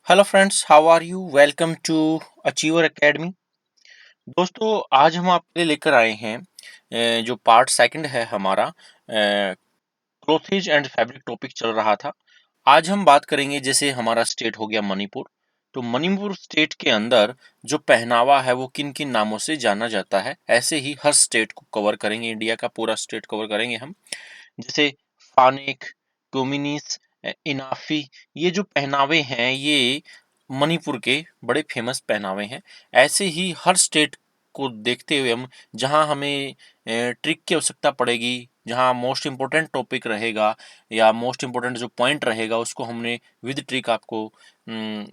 Hello friends, how are you? Welcome to achiever academy. दोस्तों, आज हम आपके लिए लेकर आए हैं जो पार्ट सेकंड है हमारा। क्लोथेज एंड फैब्रिक टॉपिक चल रहा था। आज हम बात करेंगे, जैसे हमारा स्टेट हो गया मणिपुर। तो मणिपुर स्टेट के अंदर जो पहनावा है वो किन किन नामों से जाना जाता है, ऐसे ही हर स्टेट को कवर करेंगे। इंडिया का पूरा स्टेट कवर करेंगे हम। जैसे फानेक, डोमिनिस, इनाफी, ये जो पहनावे हैं ये मणिपुर के बड़े फेमस पहनावे हैं। ऐसे ही हर स्टेट को देखते हुए हम, जहां हमें ट्रिक की आवश्यकता पड़ेगी, जहां मोस्ट इम्पोर्टेंट टॉपिक रहेगा या मोस्ट इम्पोर्टेंट जो पॉइंट रहेगा, उसको हमने विद ट्रिक आपको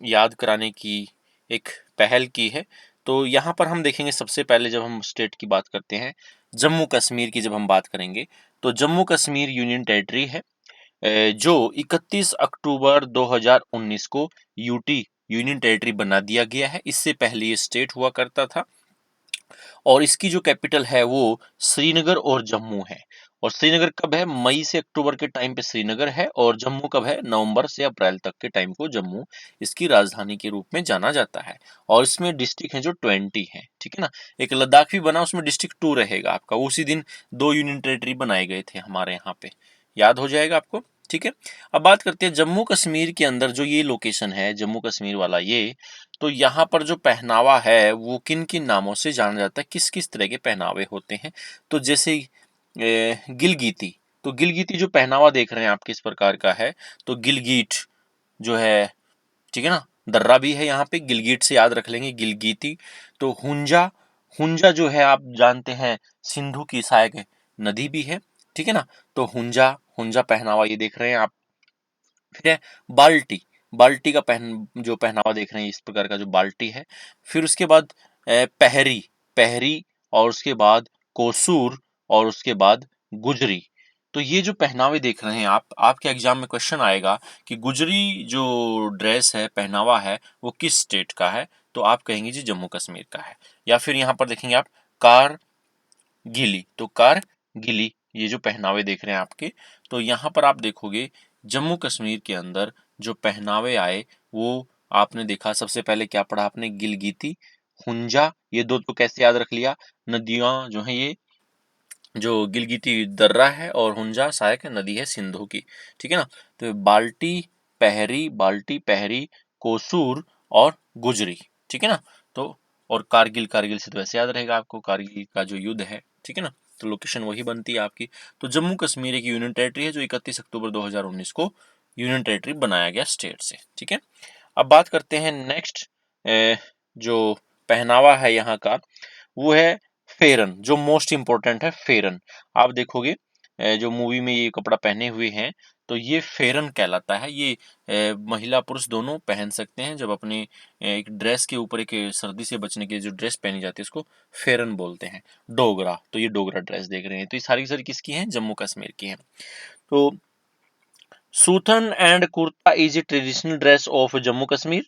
याद कराने की एक पहल की है। तो यहाँ पर हम देखेंगे, सबसे पहले जब हम स्टेट की बात करते हैं, जम्मू कश्मीर की जब हम बात करेंगे, तो जम्मू कश्मीर यूनियन टेरिटरी है, जो 31 अक्टूबर 2019 को यूटी यूनियन टेरिटरी बना दिया गया है। इससे पहले ये स्टेट हुआ करता था और इसकी जो कैपिटल है वो श्रीनगर और जम्मू है। और श्रीनगर कब है? मई से अक्टूबर के टाइम पे श्रीनगर है, और जम्मू कब है? नवंबर से अप्रैल तक के टाइम को जम्मू इसकी राजधानी के रूप में जाना जाता है। और इसमें डिस्ट्रिक्ट है जो 20 है, ठीक है ना। एक लद्दाख भी बना, उसमें डिस्ट्रिक्ट 2 रहेगा आपका। उसी दिन दो यूनियन टेरिटरी बनाए गए थे हमारे यहाँ पे, याद हो जाएगा आपको। ठीक है, अब बात करते हैं जम्मू कश्मीर के अंदर जो ये लोकेशन है, जम्मू कश्मीर वाला ये, तो यहाँ पर जो पहनावा है वो किन किन नामों से जाना जाता है, किस किस तरह के पहनावे होते हैं। तो जैसे गिलगीती, तो गिलगीती जो पहनावा देख रहे हैं आप किस प्रकार का है, तो गिलगीट जो है, ठीक है ना, दर्रा भी है यहाँ पे, गिलगिट से याद रख लेंगे गिलगीती। तो हुंजा, हुंजा जो है आप जानते हैं सिंधु की सहायक नदी भी है, ठीक है ना। तो हुंजा, हुंजा पहनावा ये देख रहे हैं आप। फिर है बाल्टी, बाल्टी का जो पहनावा देख रहे हैं इस प्रकार का जो बाल्टी है। फिर उसके बाद पहरी, पहरी, और उसके बाद कोसूर, और उसके बाद गुजरी। तो ये जो पहनावे देख रहे हैं आप, आपके एग्जाम में क्वेश्चन आएगा कि गुजरी जो ड्रेस है, पहनावा है, वो किस स्टेट का है? तो आप कहेंगे जी जम्मू कश्मीर का है। या फिर यहाँ पर देखेंगे आप कार गिली, तो कार गिली, ये जो पहनावे देख रहे हैं आपके, तो यहाँ पर आप देखोगे जम्मू कश्मीर के अंदर जो पहनावे आए वो आपने देखा। सबसे पहले क्या पढ़ा आपने? गिलगीती, हुंजा, ये दो तो कैसे याद रख लिया? नदियां जो है ये, जो गिलगिटी दर्रा है और हुंजा सहायक नदी है सिंधु की, ठीक है ना। तो बाल्टी, पहरी, बाल्टी, पहरी, कोसूर और गुजरी, ठीक है ना। तो और कारगिल, कारगिल से तो वैसे याद रहेगा आपको, कारगिल का जो युद्ध है, ठीक है ना। तो लोकेशन वही बनती है आपकी। तो जम्मू कश्मीर एक यूनियन टेरिटरी है जो 31 अक्टूबर 2019 को यूनियन टेरिटरी बनाया गया स्टेट से, ठीक है। अब बात करते हैं नेक्स्ट, जो पहनावा है यहाँ का, वो है फेरन, जो मोस्ट इम्पोर्टेंट है फेरन। आप देखोगे जो मूवी में ये कपड़ा पहने हुए हैं, तो ये फेरन कहलाता है। ये महिला पुरुष दोनों पहन सकते हैं। जब अपने एक ड्रेस के ऊपर एक सर्दी से बचने के लिए जो ड्रेस पहनी जाती है उसको फेरन बोलते हैं। डोगरा, तो ये डोगरा ड्रेस देख रहे हैं, तो ये सारी की सारी किसकी हैं? जम्मू कश्मीर की हैं। तो suthan and kurta is a traditional dress of Jammu Kashmir.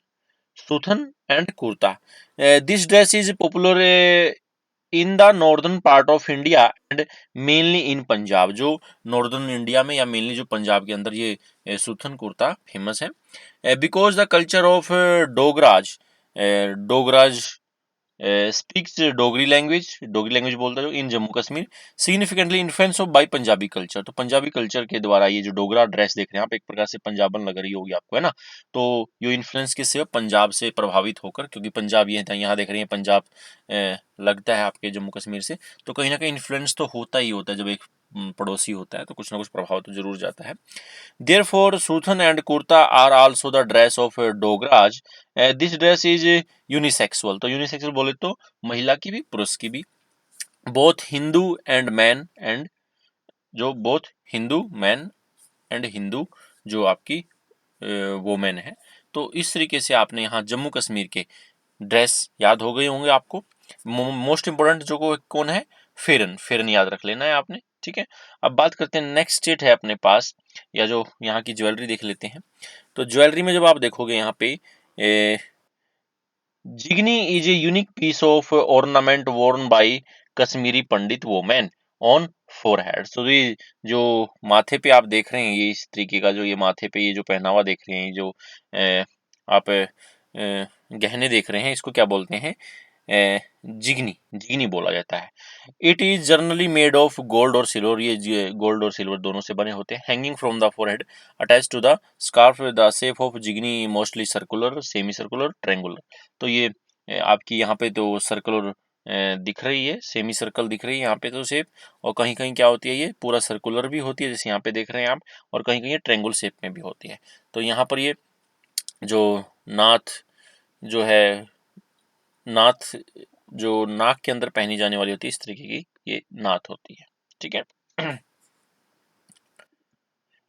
Suthan and kurta, this dress is popular in the northern part of India and mainly in Punjab. जो नॉर्दर्न इंडिया में या मेनली जो पंजाब के अंदर ये सुथन कुर्ता फेमस है। Because the culture of Dogras, Dogras speaks Dogri language बोलता है जो in Jammu Kashmir, significantly influence of by Punjabi culture. तो पंजाबी कल्चर के द्वारा ये जो डोगरा ड्रेस देख रहे हैं आप, एक प्रकार से पंजाबन लग रही होगी आपको, है ना। तो ये इन्फ्लुएंस किससे? पंजाब से प्रभावित होकर, क्योंकि पंजाब ये यहाँ देख रही है पंजाब लगता है आपके जम्मू कश्मीर से, तो कहीं ना कहीं इन्फ्लुएंस तो होता ही होता है। जब एक पड़ोसी होता है तो कुछ ना कुछ प्रभाव तो जरूर जाता है। Therefore, Suthan and kurta are also the dress of Dograj. This dress is unisexual. तो यूनिसेक्सुअल बोले तो महिला की भी पुरुष की भी। Both Hindu and man and, जो both Hindu man and Hindu जो आपकी वोमेन है। तो इस तरीके से आपने यहाँ जम्मू कश्मीर के ड्रेस याद हो गए होंगे आपको। मोस्ट इंपोर्टेंट जो कौन है? फेरन, फेरन याद रख लेना है आपने, ठीक है। अब बात करते हैं नेक्स्ट स्टेट है अपने पास, या जो यहाँ की ज्वेलरी देख लेते हैं। तो ज्वेलरी में जब आप देखोगे यहाँ पे jigni is a unique piece of ornament worn by Kashmiri Pandit women on forehead. तो ये जो माथे पे आप देख रहे हैं, ये इस तरीके का जो ये माथे पे ये जो पहनावा देख रहे हैं, जो आप गहने देख रहे हैं, इसको क्या बोलते हैं? जिगनी, जिगनी बोला जाता है। It is generally made of gold और सिल्वर, ये गोल्ड और सिल्वर दोनों से बने होते हैं। Hanging from the forehead attach to the scarf, the shape of jigni mostly circular, semi circular, triangular. तो ये आपकी यहाँ पे तो सर्कुलर दिख रही है, सेमी सर्कल दिख रही है यहाँ पे तो शेप, और कहीं कहीं क्या होती है, ये पूरा सर्कुलर भी होती है जैसे यहाँ पे देख रहे हैं आप, और कहीं कहीं ये ट्रेंगुलर शेप में भी होती है। तो यहाँ पर ये जो नाथ जो है, नाथ जो नाक के अंदर पहनी जाने वाली होती है, इस तरीके की ये नाथ होती है। ठीक है।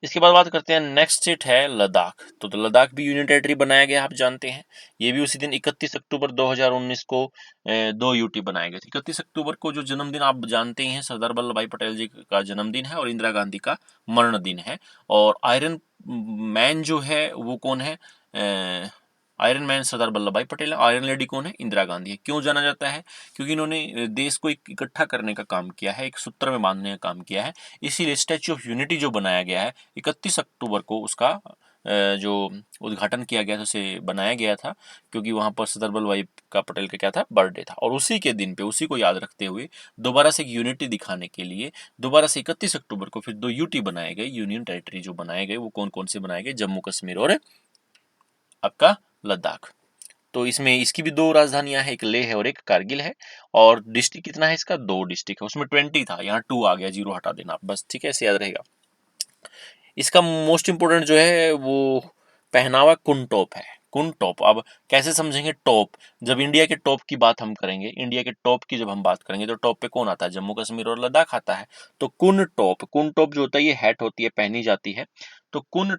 इसके बाद बात करते हैं, नेक्स्ट स्टेट है लद्दाख। तो लद्दाख भी यूनियन टेरिटरी बनाया गया, आप जानते हैं। ये भी उसी दिन 31 अक्टूबर 2019 को 2 यूटी बनाए गए थे। 31 अक्टूबर को जो जन्मदिन आप जानते ही हैं, सरदार वल्लभ भाई पटेल जी का जन्मदिन है और इंदिरा गांधी का मरण दिन है। और आयरन मैन जो है वो कौन है? आयरन मैन सरदार वल्लभ भाई पटेल है। आयरन लेडी कौन है? इंदिरा गांधी है। क्यों जाना जाता है? क्योंकि इन्होंने देश को इकट्ठा करने का काम किया है, एक सूत्र में बांधने का काम किया है। इसीलिए स्टैच्यू ऑफ यूनिटी जो बनाया गया है 31 अक्टूबर को, उसका जो उद्घाटन किया गया था, उसे बनाया गया था, क्योंकि वहां पर सरदार वल्लभ भाई का पटेल का क्या था? बर्थडे था। और उसी के दिन पे, उसी को याद रखते हुए, दोबारा से एक यूनिटी दिखाने के लिए दोबारा से 31 अक्टूबर को फिर 2 यूटी बनाए गए, यूनियन टेरिटरी जो बनाए गए। वो कौन कौन से बनाए गए? जम्मू कश्मीर और आपका लद्दाख। तो इसमें इसकी भी 2 राजधानियां हैं, एक लेह है और एक कारगिल है। और डिस्ट्रिक्ट कितना है इसका? 2 डिस्ट्रिक्ट है। उसमें 20 था, यहाँ 2 आ गया, 0 हटा देना आप बस, ठीक है, ऐसे याद रहेगा। इसका मोस्ट इंपोर्टेंट जो है वो पहनावा कुन टॉप है। कुन टॉप, अब कैसे समझेंगे टॉप? जब इंडिया के टॉप की बात हम करेंगे, इंडिया के टॉप की जब हम बात करेंगे, तो टॉप पे कौन आता है? जम्मू कश्मीर और लद्दाख आता है। तो कुन टॉप, कुन टॉप जो होता है, ये हैट होती है, पहनी जाती है। तो kun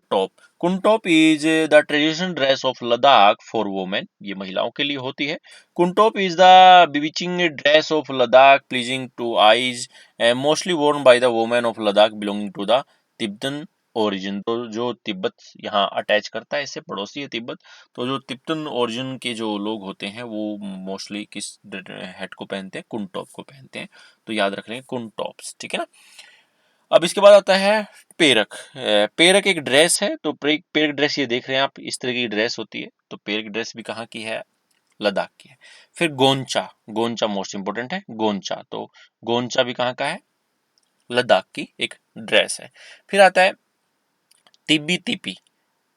top is the traditional dress of Ladakh for women, ये महिलाओं के लिए होती है। Kun top is the bewitching dress of Ladakh, pleasing to eyes, mostly worn by the women of Ladakh belonging to the Tibetan origin. तो जो तिब्बत यहाँ अटैच करता है, इससे पड़ोसी है तिब्बत। तो जो तिब्बतन ओरिजिन के जो लोग होते हैं, वो मोस्टली किस हेड को पहनते हैं? कुन टॉप को पहनते हैं। तो याद रख लेंगे कुन टॉप्स, ठीक है ना। अब इसके बाद आता है पेरक। पेरक एक ड्रेस है। तो पेरक ड्रेस ये देख रहे हैं आप, इस तरह की ड्रेस होती है। तो पेरक ड्रेस भी कहाँ की है? लद्दाख की है। फिर गोंचा, गोंचा मोस्ट इंपोर्टेंट है, गोंचा। तो गोंचा भी कहाँ का है? लद्दाख की एक ड्रेस है। फिर आता है तिब्बी तिपी।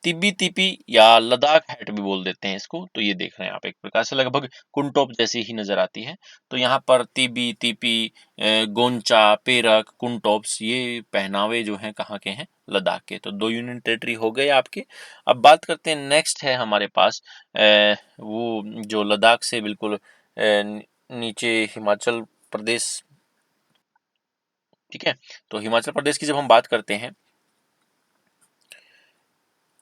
तिब्बी तिपी या लद्दाख हैट भी बोल देते हैं इसको। तो ये देख रहे हैं आप, एक प्रकार से लगभग कुनटॉप जैसी ही नजर आती है। तो यहाँ पर तिब्बी तिपी, गोंचा, पेरक, कुनटॉप्स, ये पहनावे जो हैं कहाँ के हैं? लद्दाख के। तो 2 यूनियन टेरिटरी हो गए आपके। अब बात करते हैं, नेक्स्ट है हमारे पास वो जो लद्दाख से बिल्कुल नीचे हिमाचल प्रदेश, ठीक है। तो हिमाचल प्रदेश की जब हम बात करते हैं,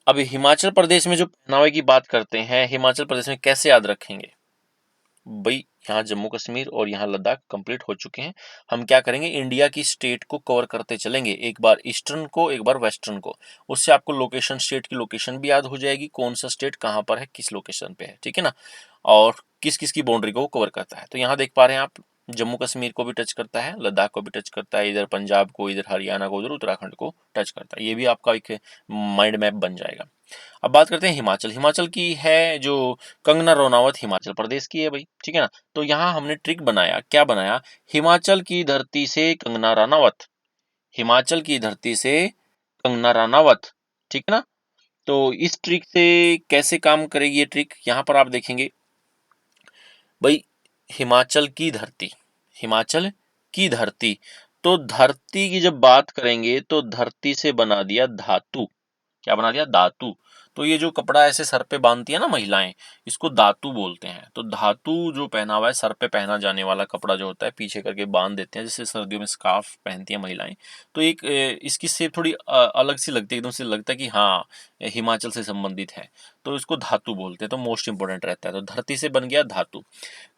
अब हिमाचल प्रदेश में जो पहनावे की बात करते हैं, हिमाचल प्रदेश में कैसे याद रखेंगे भाई? यहाँ जम्मू कश्मीर और यहाँ लद्दाख कंप्लीट हो चुके हैं। हम क्या करेंगे? इंडिया की स्टेट को कवर करते चलेंगे, एक बार ईस्टर्न को, एक बार वेस्टर्न को। उससे आपको लोकेशन, स्टेट की लोकेशन भी याद हो जाएगी, कौन सा स्टेट कहाँ पर है, किस लोकेशन पे है, ठीक है ना। और किस किस की बाउंड्री को कवर करता है। तो यहाँ देख पा रहे हैं आप, जम्मू कश्मीर को भी टच करता है, लद्दाख को भी टच करता है, इधर पंजाब को, इधर हरियाणा को, उधर उत्तराखंड को टच करता है। ये भी आपका एक माइंड मैप बन जाएगा। अब बात करते हैं हिमाचल। हिमाचल की है जो कंगना रनौत, हिमाचल प्रदेश की है भाई, ठीक है ना। तो यहाँ हमने ट्रिक बनाया, क्या बनाया? हिमाचल की धरती से कंगना रनौत, हिमाचल की धरती से कंगना रनौत, ठीक है ना। तो इस ट्रिक से कैसे काम करेगी ये ट्रिक? यहाँ पर आप देखेंगे भाई, हिमाचल की धरती, हिमाचल की धरती। तो धरती की जब बात करेंगे, तो धरती से बना दिया धातु। क्या बना दिया? धातु। तो ये जो कपड़ा ऐसे सर पे बांधती है ना महिलाएं, इसको धातु बोलते हैं। तो धातु जो पहनावा है, सर पे पहना जाने वाला कपड़ा जो होता है, पीछे करके बांध देते हैं, जैसे सर्दियों में स्कार्फ पहनती हैं महिलाएं। तो एक इसकी शेप थोड़ी अलग सी लगती है, एकदम से लगता है कि हाँ, हिमाचल से संबंधित है। तो इसको धातु बोलते हैं। तो मोस्ट इंपोर्टेंट रहता है। तो धरती से बन गया धातु।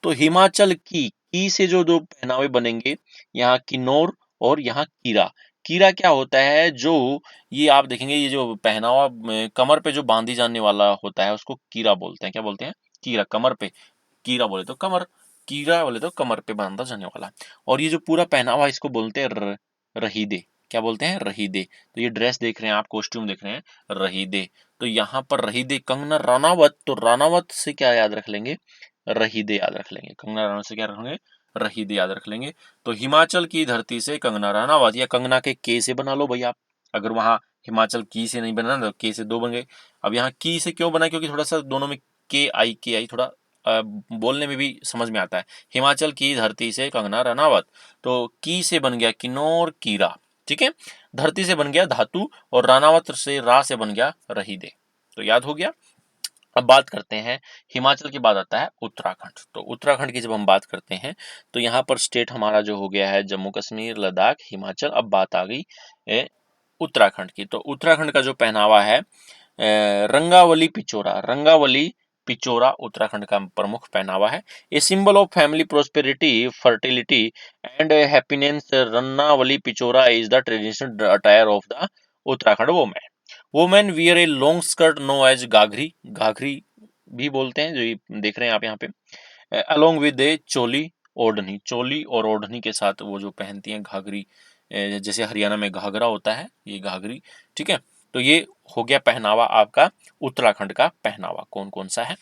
तो हिमाचल की से जो दो पहनावे बनेंगे, यहाँ किन्नौर और यहाँ कीरा। कीरा क्या होता है? जो ये आप देखेंगे, ये जो पहनावा कमर पे जो बांधी जाने वाला होता है, उसको कीरा बोलते हैं। क्या बोलते हैं? कीरा। कमर पे कीरा बोले तो कमर, कीरा बोले तो कमर पे बांधा जाने वाला। और ये जो पूरा पहनावा, इसको बोलते हैं रहीदे। क्या बोलते हैं, रहीदे। तो ये ड्रेस देख रहे हैं आप, कॉस्ट्यूम देख रहे हैं, रहीदे। तो यहाँ पर रहीदे कंगना रनावत, तो रानावत से क्या याद रख लेंगे, रहीदे याद रख लेंगे। कंगना रनावत से क्या रखेंगे, रहीदे याद रख लेंगे। तो हिमाचल की धरती से कंगना रनावत, या कंगना के के से बना लो भैया आप। अगर वहां हिमाचल की से नहीं बना तो के से 2 बन गए। अब यहाँ की से क्यों बना, क्योंकि थोड़ा सा दोनों में के आई थोड़ा बोलने में भी समझ में आता है। हिमाचल की धरती से कंगना रनावत, तो की से बन गया किन्नौर कीरा, ठीक है। धरती से बन गया धातु, और रानावत से रा से बन गया रहीदे। तो याद हो गया। अब बात करते हैं हिमाचल के बाद आता है उत्तराखंड। तो उत्तराखंड की जब हम बात करते हैं तो यहाँ पर स्टेट हमारा जो हो गया है जम्मू कश्मीर, लद्दाख, हिमाचल। अब बात आ गई उत्तराखंड की। तो उत्तराखंड का जो पहनावा है रंगावली पिचोरा, रंगावली पिचोरा उत्तराखंड का प्रमुख पहनावा है। A symbol of family prosperity, fertility and happiness, Rangwali Pichora is the traditional attire of the Uttarakhand women. Women wear a long skirt known as ghaghri, ghaghri भी बोलते हैं, जो ये देख रहे हैं आप यहाँ पे, अलोंग विद ए चोली ओढ़नी, चोली और ओढ़नी के साथ वो जो पहनती हैं घाघरी, जैसे हरियाणा में घाघरा होता है, ये घाघरी, ठीक है। तो ये हो गया पहनावा आपका उत्तराखंड का पहनावा, कौन कौन सा है।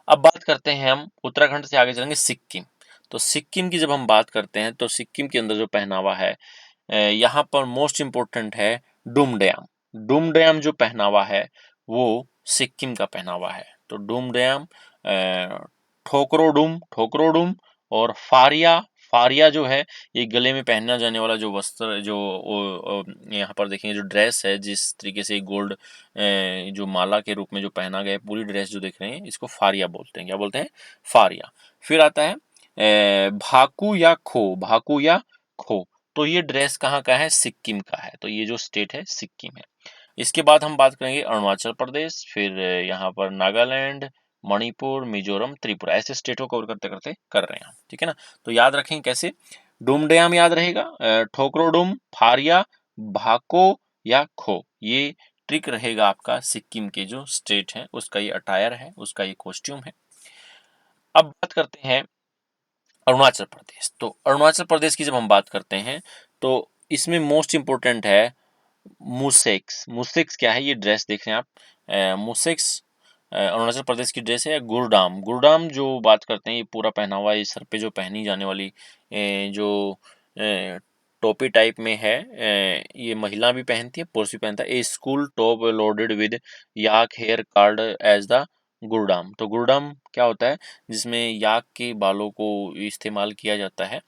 अब बात करते हैं हम उत्तराखंड से आगे चलेंगे सिक्किम। तो सिक्किम की जब हम बात करते हैं तो सिक्किम के अंदर जो पहनावा है यहाँ पर मोस्ट इम्पोर्टेंट है डुमड्याम। डुमड्याम जो पहनावा है वो सिक्किम का पहनावा है। तो डुमड्याम, ठोकरोडुम, ठोकरोडुम, और फारिया, फारिया जो है ये गले में पहना जाने वाला जो वस्त्र, जो यहाँ पर देखेंगे जो ड्रेस है, जिस तरीके से गोल्ड जो माला के रूप में जो पहना गया है, पूरी ड्रेस जो देख रहे हैं इसको फारिया बोलते हैं। क्या बोलते हैं, फारिया। फिर आता है भाकू या खो, भाकू या खो। तो ये ड्रेस कहाँ का है, सिक्किम का है। तो ये जो स्टेट है सिक्किम है। इसके बाद हम बात करेंगे अरुणाचल प्रदेश, फिर यहाँ पर नागालैंड, मणिपुर, मिजोरम, त्रिपुरा, ऐसे स्टेटों को कवर करते करते कर रहे हैं हम, ठीक है ना। तो याद रखें कैसे, डुमड्याम याद रहेगा, ठोकरोडुम, फारिया, भाको या खो, ये ट्रिक रहेगा आपका सिक्किम के जो स्टेट है उसका ये अटायर है, उसका ये कॉस्ट्यूम है। अब बात करते हैं अरुणाचल प्रदेश। तो अरुणाचल प्रदेश की जब हम बात करते हैं तो इसमें मोस्ट इम्पोर्टेंट है मुसेक्स। मुसेक्स क्या है, ये ड्रेस देख रहे हैं आप, मुसेक्स अरुणाचल प्रदेश की ड्रेस है। गुरडाम, गुरडाम जो बात करते हैं ये पूरा पहनावा, ये सर पे जो पहनी जाने वाली जो टोपी टाइप में है, ये महिला भी पहनती है, पुरुष भी पहनता है। A school top loaded with yak hair card as the gurdam. तो गुरडाम क्या होता है, जिसमें याक के बालों को इस्तेमाल किया जाता है।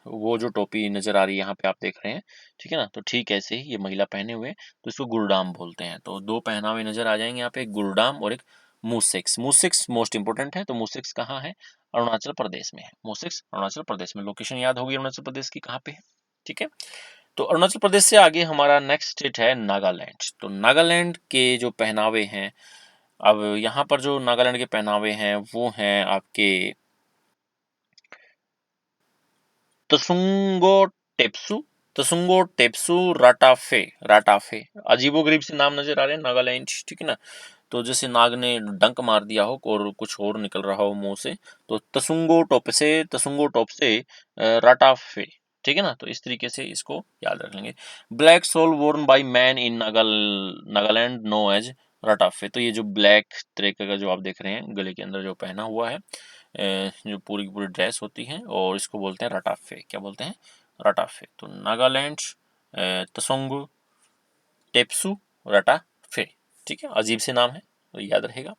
वो जो टोपी नजर आ रही है यहाँ पे आप देख रहे हैं, ठीक है ना। तो ठीक ऐसे ही ये महिला पहने हुए हैं, तो इसको गुरडाम बोलते हैं। तो 2 पहनावे नजर आ जाएंगे यहाँ पे, एक गुरडाम और एक मुसेक्स। मुसेक्स मोस्ट इंपोर्टेंट है। तो मुसेक्स कहाँ है, अरुणाचल प्रदेश में है। मुसेक्स अरुणाचल प्रदेश में, लोकेशन याद होगी अरुणाचल प्रदेश की कहाँ पे है, ठीक है। तो अरुणाचल प्रदेश से आगे हमारा नेक्स्ट स्टेट है नागालैंड। तो नागालैंड के जो पहनावे हैं, अब यहाँ पर जो नागालैंड के पहनावे हैं वो हैं आपके तसुंगो टेप्सु, तसुंगो टेप्सु राटाफे, राटाफे। अजीबोगरीब से नाम नजर आ रहे हैं नागालैंड, ठीक है ना। तो जैसे नाग ने डंक मार दिया हो और कुछ और निकल रहा हो मुंह से, तो तसुंगो टोप से, तसुंगो टोप से राटाफे, ठीक है ना। तो इस तरीके से इसको याद रख लेंगे। Black soul worn by man in Nagaland known as Ratafe. तो ये जो ब्लैक तरीके का जो आप देख रहे हैं गले के अंदर जो पहना हुआ है, जो पूरी की पूरी ड्रेस होती है, और इसको बोलते हैं राटाफे। क्या बोलते हैं, राटाफे। तो नागालैंड तसोंगु टेप्सु राटाफे, ठीक है। अजीब से नाम है तो याद रहेगा।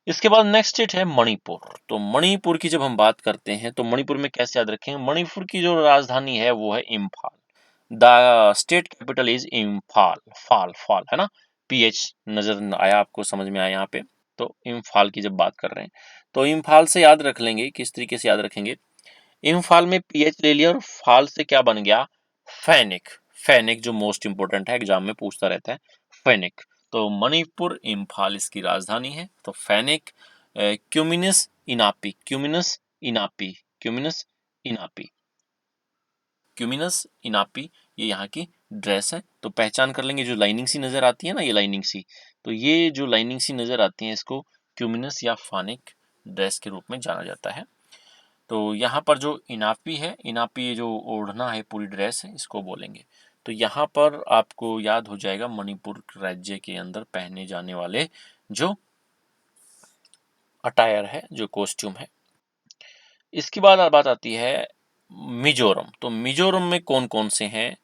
इसके बाद नेक्स्ट स्टेट है मणिपुर। तो मणिपुर की जब हम बात करते हैं तो मणिपुर में कैसे याद रखेंगे, मणिपुर की जो राजधानी है वो है Imphal. The state capital is Imphal, फाल, फाल है ना, पीएच नजर आया आपको, समझ में आया यहाँ पे। तो इम्फाल की जब बात कर रहे हैं तो इम्फाल से याद रख लेंगे, किस तरीके से याद रखेंगे, इम्फाल में पीएच ले लिया और फाल से क्या बन गया, फैनिक। फैनिक जो मोस्ट इंपोर्टेंट है, एग्जाम में पूछता रहता है, फैनिक। तो मणिपुर इम्फाल इसकी राजधानी है। तो फैनिक, क्यूमिनस इनापी, क्यूमिनस इनापी, क्यूमिनस इनापी, क्यूमिनस इनापी, ये यहाँ की ड्रेस है। तो पहचान कर लेंगे, जो लाइनिंग सी नजर आती है ना, ये लाइनिंग सी, तो ये जो लाइनिंग सी नजर आती है इसको क्यूमिनस या फानिक ड्रेस के रूप में जाना जाता है। तो यहाँ पर जो इनापी है, इनापी ये जो ओढ़ना है, पूरी ड्रेस है, इसको बोलेंगे। तो यहाँ पर आपको याद हो जाएगा मणिपुर राज्य के अंदर पहने जाने वाले जो अटायर है, जो कॉस्ट्यूम है। इसके बाद बात आती है मिजोरम। तो मिजोरम में कौन कौन से हैं?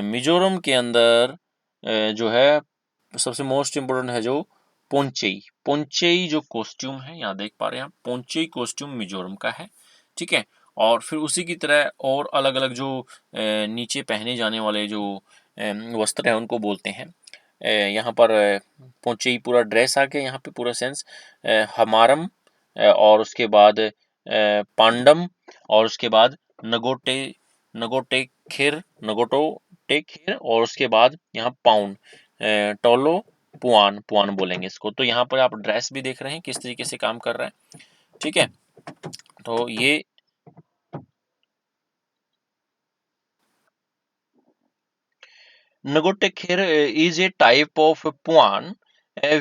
मिजोरम के अंदर जो है सबसे मोस्ट इम्पोर्टेंट है जो पोंचेई। पोंचेई जो कॉस्ट्यूम है, यहाँ देख पा रहे हैं आप, पोंचेई कॉस्ट्यूम मिजोरम का है, ठीक है। और फिर उसी की तरह और अलग अलग जो नीचे पहने जाने वाले जो वस्त्र हैं उनको बोलते हैं। यहाँ पर पोंचेई पूरा ड्रेस आ गया, यहाँ पे पूरा सेंस। हमारम, और उसके बाद पांडम, और उसके बाद नगोटे, नगोटे खिर, नगोटो टेक, और उसके बाद यहाँ पाउंड, टोलो, पुआन, पुआन बोलेंगे इसको। तो यहाँ पर आप ड्रेस भी देख रहे हैं किस तरीके से काम कर रहा है, ठीक है। तो ये Nagotekher is a type of puan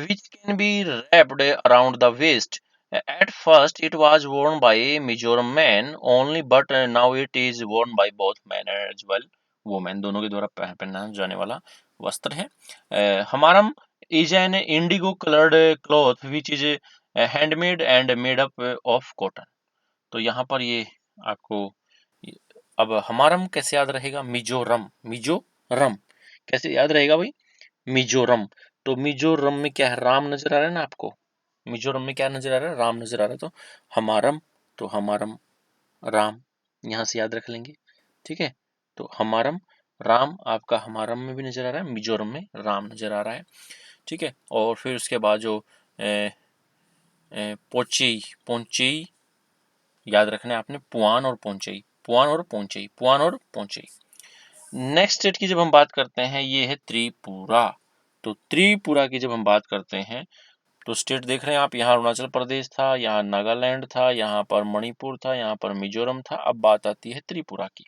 which can be wrapped around the waist. At first, it was worn by Mizoram men only, but now it is worn by both men as well. Women दोनों के द्वारा पहना जाने वाला वस्त्र है। हमारम is an indigo colored cloth which is handmade and made up of cotton. तो यहाँ पर ये आपको, अब हमारम कैसे याद रहेगा? मिजोरम, मिजोरम कैसे याद रहेगा भाई? मिजोरम। तो मिजोरम में क्या है? राम नजर आ रहा है ना आपको? मिजोरम में क्या नजर आ रहा है? राम नजर आ रहा है। तो हमारम, तो हमारम राम, यहाँ से याद रख लेंगे, ठीक है। तो हमारम राम, आपका हमारम में भी नजर आ रहा है, मिजोरम में राम नजर आ रहा है, ठीक है। और फिर उसके बाद जो पोचई, पोंचई याद रखना है आपने, पुआन और पोंचई, पुआन और पोंचई, पुआन और पोंचई। नेक्स्ट स्टेट की जब हम बात करते हैं, ये है त्रिपुरा। तो त्रिपुरा की जब हम बात करते हैं, तो स्टेट देख रहे हैं आप, यहाँ अरुणाचल प्रदेश था, यहाँ नागालैंड था, यहाँ पर मणिपुर था, यहाँ पर मिजोरम था। अब बात आती है त्रिपुरा की।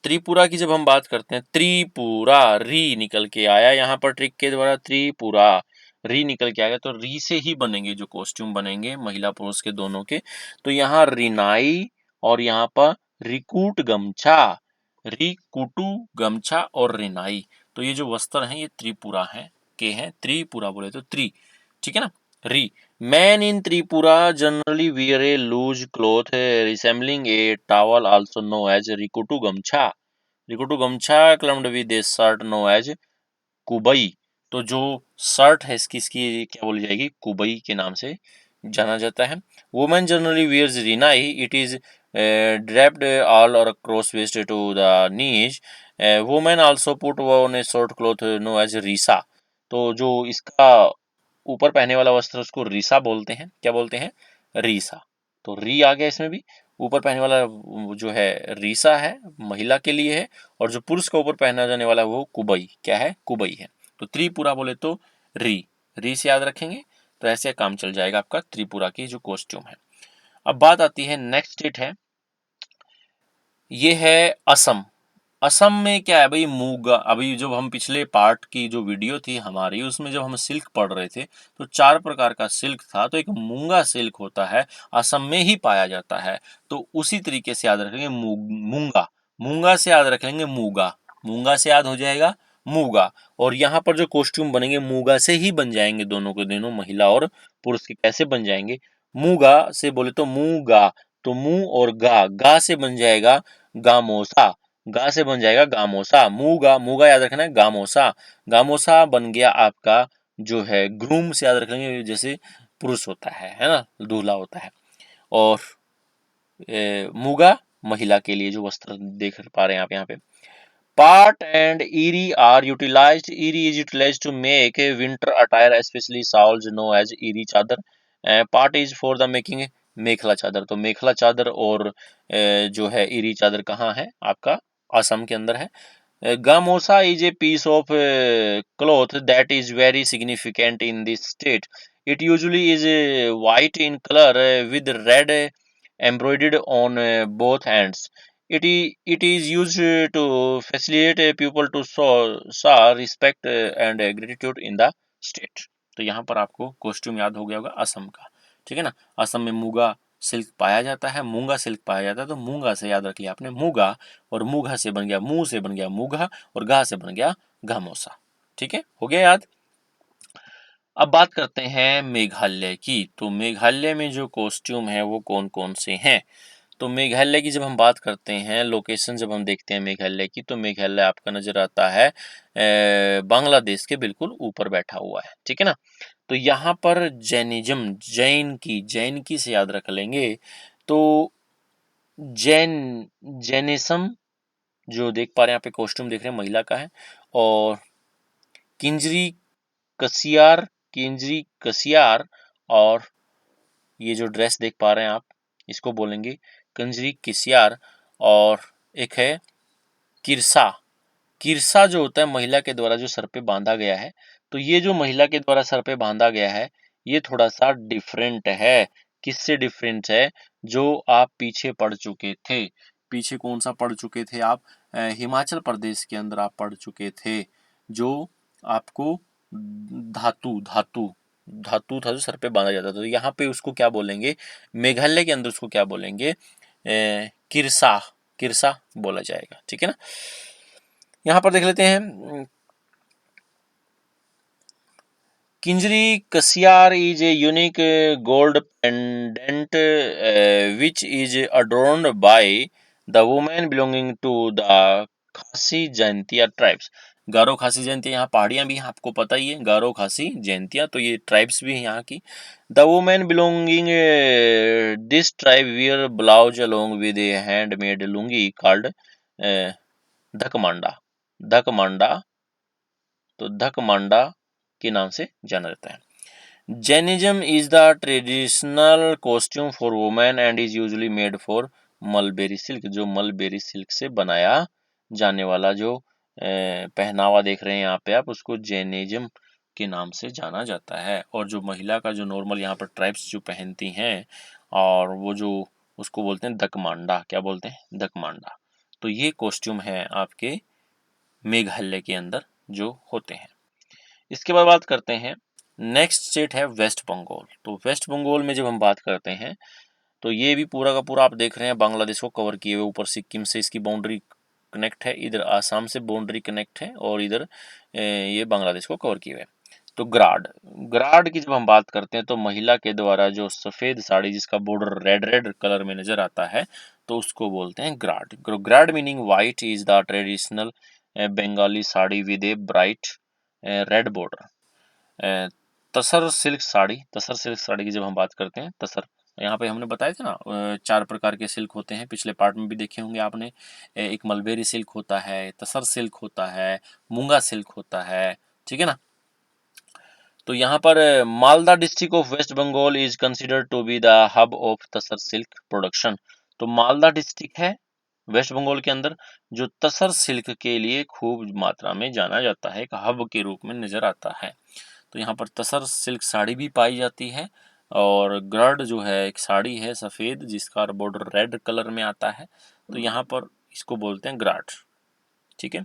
त्रिपुरा की जब हम बात करते हैं, त्रिपुरा, री निकल के आया यहाँ पर ट्रिक के द्वारा, त्रिपुरा री निकल के आएगा, तो री से ही बनेंगे जो कॉस्ट्यूम बनेंगे महिला पुरुष के दोनों के। तो यहाँ रिनाई और यहाँ पर रिकूट गमछा, रिकुटू गमछा और रिनाई, तो ये जो वस्त्र हैं ये त्रिपुरा हैं, के हैं। त्रिपुरा बोले तो त्रि, ठीक है ना, री। Men in Tripura generally wear a loose cloth resembling a towel, also known as Rikutu Gamcha. Rikutu Gamcha clumped with a shirt known as कुबई। तो जो शर्ट है इसकी क्या बोली जाएगी? कुबई के नाम से जाना जाता है। Women generally wears Rignai, it is draped all or across waist to the knees. Women also put on a short cloth known as risa. तो जो इसका ऊपर पहने वाला वस्त्र उसको रीसा बोलते हैं। क्या बोलते हैं? रीसा। तो री आ गया इसमें भी। ऊपर पहने वाला जो है रीसा है, महिला के लिए है, और जो पुरुष का ऊपर पहना जाने वाला वो कुबई, क्या है? कुबई है। तो त्रिपुरा बोले तो री, री से याद रखेंगे, तो ऐसे काम चल जाएगा आपका त्रिपुरा की जो कॉस्ट्यूम है। अब बात आती है, नेक्स्ट स्टेट है, ये है असम। असम में क्या है भाई? मूंगा। अभी जब हम पिछले पार्ट की जो वीडियो थी हमारी, उसमें जब हम सिल्क पढ़ रहे थे तो 4 प्रकार का सिल्क था, तो एक मूंगा सिल्क होता है, असम में ही पाया जाता है। तो उसी तरीके से याद रखेंगे, मूंगा, मूंगा से याद रखेंगे मूगा, मूंगा से याद हो जाएगा मूगा। और यहाँ पर जो कॉस्ट्यूम बनेंगे मूगा से ही बन जाएंगे, दोनों के दोनों, महिला और पुरुष के। कैसे बन जाएंगे? मूगा से बोले तो मूगा, तो मुंह और गा, गा से बन जाएगा गामोसा, गा से बन जाएगा गामोसा। मूगा, मूगा याद रखना है, गामोसा, गामोसा बन गया आपका जो है ग्रूम से याद रखेंगे, जैसे पुरुष होता है ना, दूल्हा होता है। और मूगा महिला के लिए जो वस्त्र देख पा रहे हैं आप यहाँ पे। Part and Erie are utilized. Erie is utilized to make a winter attire, especially shawls known as Erie chadar. Part is for the making मेखला चादर। तो मेखला चादर और जो है इरी चादर कहाँ है? आपका असम के अंदर है। Gamosa is a piece of cloth that is very significant in this state. It usually is white in color with red embroidered on both ends. It is used to facilitate people to show respect and gratitude in the state. तो यहाँ पर आपको costume याद हो गया होगा असम का, ठीक है ना। असम में मूगा सिल्क पाया जाता है, मूंगा सिल्क पाया जाता है। तो मूंगा से याद रख लिया आपने मूंगा, और मूंगा से बन गया मुंह से बन गया मूंगा, और गा से बन गया घामोसा। ठीक है, हो गया याद। अब बात करते हैं मेघालय की। तो मेघालय में जो कॉस्ट्यूम है वो कौन कौन से हैं। तो मेघालय की जब हम बात करते हैं, लोकेशन जब हम देखते हैं मेघालय की, तो मेघालय आपका नजर आता है बांग्लादेश के बिल्कुल ऊपर बैठा हुआ है। ठीक है ना। तो यहाँ पर जैनिज्म, जैन की से याद रख लेंगे। तो जैन जैनिज्म जो देख पा रहे हैं यहाँ पे कॉस्ट्यूम देख रहे हैं महिला का है। और किंजरी कसियार, किंजरी कसियार, और ये जो ड्रेस देख पा रहे हैं आप, इसको बोलेंगे कंजरी किसियार। और एक है किरसा। किरसा जो होता है महिला के द्वारा जो सर पे बांधा गया है। तो ये जो महिला के द्वारा सर पे बांधा गया है, ये थोड़ा सा डिफरेंट है। किससे डिफरेंट है? जो आप पीछे पढ़ चुके थे। पीछे कौन सा पढ़ चुके थे आप? हिमाचल प्रदेश के अंदर आप पढ़ चुके थे, जो आपको धातु धातु धातु था जो सर पे बांधा जाता था। तो यहाँ पे उसको क्या बोलेंगे? मेघालय के अंदर उसको क्या बोलेंगे? किरसा, किरसा बोला जाएगा। ठीक है ना। यहाँ पर देख लेते हैं, किंजरी कसियार is a unique gold pendant which is adorned by the women belonging to the खासी जयंतिया ट्राइब्स। गारो खासी जयंतिया, यहाँ पहाड़ियाँ भी हैं, आपको पता ही है। गारो खासी जयंतिया, तो ये ट्राइब्स भी हैं यहाँ की। The women belonging this tribe wear blouse along with a handmade lungi called dhakmanda. Dhakmanda, तो धकमांडा के नाम से जाना जाता है। Jainism is the traditional costume for women and is usually made for mulberry silk। जो मलबेरी सिल्क से बनाया जाने वाला जो पहनावा देख रहे हैं यहाँ पे आप, उसको जैनिज्म के नाम से जाना जाता है। और जो महिला का जो नॉर्मल यहाँ पर ट्राइब्स जो पहनती हैं, और वो जो उसको बोलते हैं दकमांडा। क्या बोलते हैं? दकमांडा। तो ये कॉस्ट्यूम है आपके मेघालय के अंदर जो होते हैं। इसके बाद बात करते हैं, नेक्स्ट स्टेट है वेस्ट बंगाल। तो वेस्ट बंगाल में जब हम बात करते हैं, तो ये भी पूरा का पूरा आप देख रहे हैं बांग्लादेश को कवर किए हुए। ऊपर सिक्किम से इसकी बाउंड्री कनेक्ट है, इधर आसाम से बाउंड्री कनेक्ट है, और इधर ये बांग्लादेश को कवर किए हुए। तो ग्राड, ग्राड की जब हम बात करते हैं, तो महिला के द्वारा जो सफेद साड़ी जिसका बॉर्डर रेड रेड कलर में नजर आता है, तो उसको बोलते हैं Garad. Garad meaning white is the traditional Bengali sari with a bright red border. Tussar silk sari, tussar silk sari की जब हम बात करते हैं, तसर यहाँ पे हमने बताया था ना, 4 प्रकार के सिल्क होते हैं, पिछले पार्ट में भी देखे होंगे आपने। एक मलबेरी सिल्क होता है, तसर सिल्क होता है, मूंगा सिल्क होता है। ठीक है ना। तो यहाँ पर Malda district of west Bengal is considered to be the hub of tussar silk production. तो मालदा डिस्ट्रिक्ट है वेस्ट बंगाल के अंदर, जो तसर सिल्क के लिए खूब मात्रा में जाना जाता है, एक हब के रूप में नजर आता है। तो यहाँ पर तसर सिल्क साड़ी भी पाई जाती है। और ग्रड जो है एक साड़ी है सफ़ेद जिसका बॉर्डर रेड कलर में आता है, तो यहाँ पर इसको बोलते हैं ग्राड। ठीक है।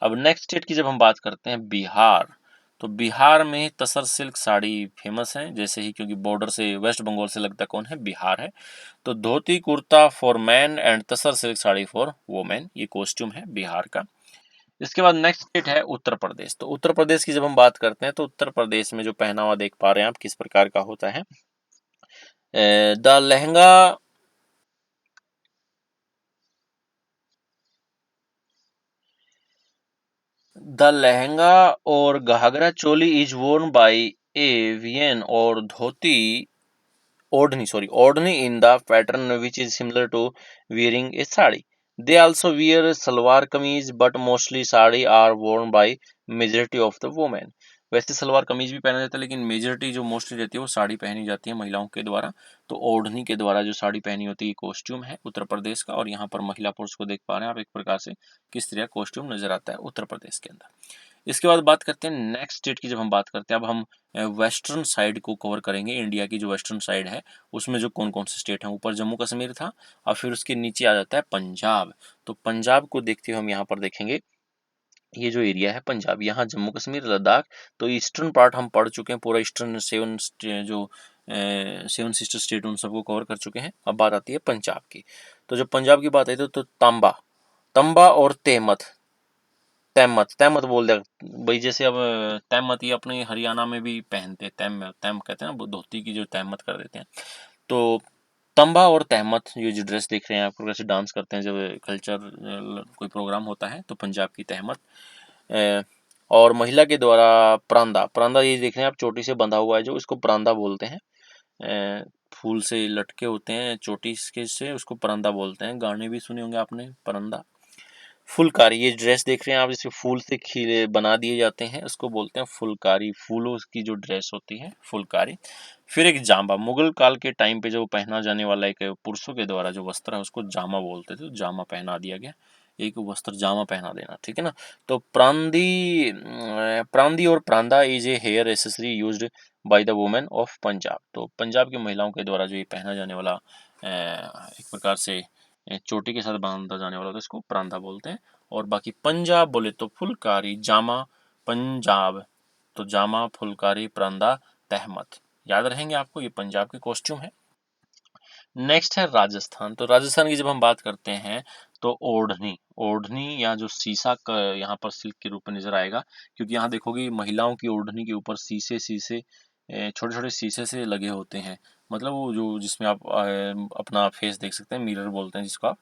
अब नेक्स्ट स्टेट की जब हम बात करते हैं, बिहार। तो बिहार में तसर सिल्क साड़ी फेमस है, जैसे ही, क्योंकि बॉर्डर से वेस्ट बंगाल से लगता कौन है? बिहार है। तो dhoti kurta for man and tussar silk sari for women, ये कॉस्ट्यूम है बिहार का। इसके बाद नेक्स्ट स्टेट है उत्तर प्रदेश। तो उत्तर प्रदेश की जब हम बात करते हैं, तो उत्तर प्रदेश में जो पहनावा देख पा रहे हैं आप किस प्रकार का होता है। द लहंगा, द लहंगा और ghagra choli is worn by a वियन और धोती ओढ़नी in the pattern which is similar to wearing a sari. They also wear salwar kameez, but mostly sari are worn by majority of the women. वैसे सलवार कमीज भी पहना जाता है, लेकिन मेजोरिटी जो मोस्टली रहती है वो साड़ी पहनी जाती है महिलाओं के द्वारा। तो ओढ़नी के द्वारा जो साड़ी पहनी होती है, कॉस्ट्यूम है उत्तर प्रदेश का। और यहाँ पर महिला पुरुष को देख पा रहे हैं आप एक प्रकार से किस तरह कॉस्ट्यूम नजर आता है उत्तर प्रदेश के अंदर। इसके बाद बात करते हैं नेक्स्ट स्टेट की। जब हम बात करते हैं, अब हम वेस्टर्न साइड को कवर करेंगे। इंडिया की जो वेस्टर्न साइड है उसमें जो कौन कौन से स्टेट हैं, ऊपर जम्मू कश्मीर था और फिर उसके नीचे आ जाता है पंजाब। तो पंजाब को देखते हुए हम यहाँ पर देखेंगे, ये जो एरिया है पंजाब, यहाँ जम्मू कश्मीर लद्दाख, तो ईस्टर्न पार्ट हम पढ़ चुके हैं। पूरा ईस्टर्न 7 जो सेवन सिस्टर स्टेट उन सबको कवर कर चुके हैं। अब बात आती है पंजाब की। तो जब पंजाब की बात आई तो तांबा, तंबा और तेमत, तैमत तैमत बोल दे भाई। जैसे अब तैमत ये अपने हरियाणा में भी पहनते हैं, तैम तैम कहते हैं ना, वो धोती की जो तैमत कर देते हैं। तो तंबा और तहमत ये जो ड्रेस देख रहे हैं आप, कैसे डांस करते हैं जब कल्चर कोई प्रोग्राम होता है, तो पंजाब की तहमत। और महिला के द्वारा परांदा, परांदा ये देख रहे हैं आप, चोटी से बंधा हुआ है जो, इसको परांदा बोलते हैं। फूल से लटके होते हैं चोटी इसके से, उसको परांदा बोलते हैं। गाने भी सुने होंगे आपने, परंदा। फुलकारी, ये ड्रेस देख रहे हैं आप, जिसके फूल से खिले बना दिए जाते हैं, उसको बोलते हैं फुलकारी। फूलों की जो ड्रेस होती है, फुलकारी। फिर एक जामा, मुगल काल के टाइम पे जो पहना जाने वाला एक पुरुषों के द्वारा जो वस्त्र है, उसको जामा बोलते थे। जामा पहना दिया गया, एक वस्त्र जामा पहना देना, ठीक है ना। तो प्रांदी, प्रांदी और paranda is a hair accessory used by the women of Punjab. तो पंजाब की महिलाओं के द्वारा जो ये पहना जाने वाला एक प्रकार से चोटी के साथ बांधा जाने वाला, तो इसको प्रांदा बोलते हैं। और बाकी पंजाब बोले तो फुलकारी, जामा पंजाब, तो जामा, फुलकारी, प्रांदा, तहमत, याद रहेंगे आपको, ये पंजाब के कॉस्ट्यूम है। नेक्स्ट है राजस्थान। तो राजस्थान की जब हम बात करते हैं तो ओढ़नी, ओढ़नी या जो शीशा का यहाँ पर सिल्क के रूप में नजर आएगा, क्योंकि यहाँ देखोगे महिलाओं की ओढ़नी के ऊपर शीशे शीशे, छोटे छोटे शीशे से लगे होते हैं। मतलब वो जो जिसमें आप अपना फेस देख सकते हैं, मिरर बोलते हैं जिसको आप।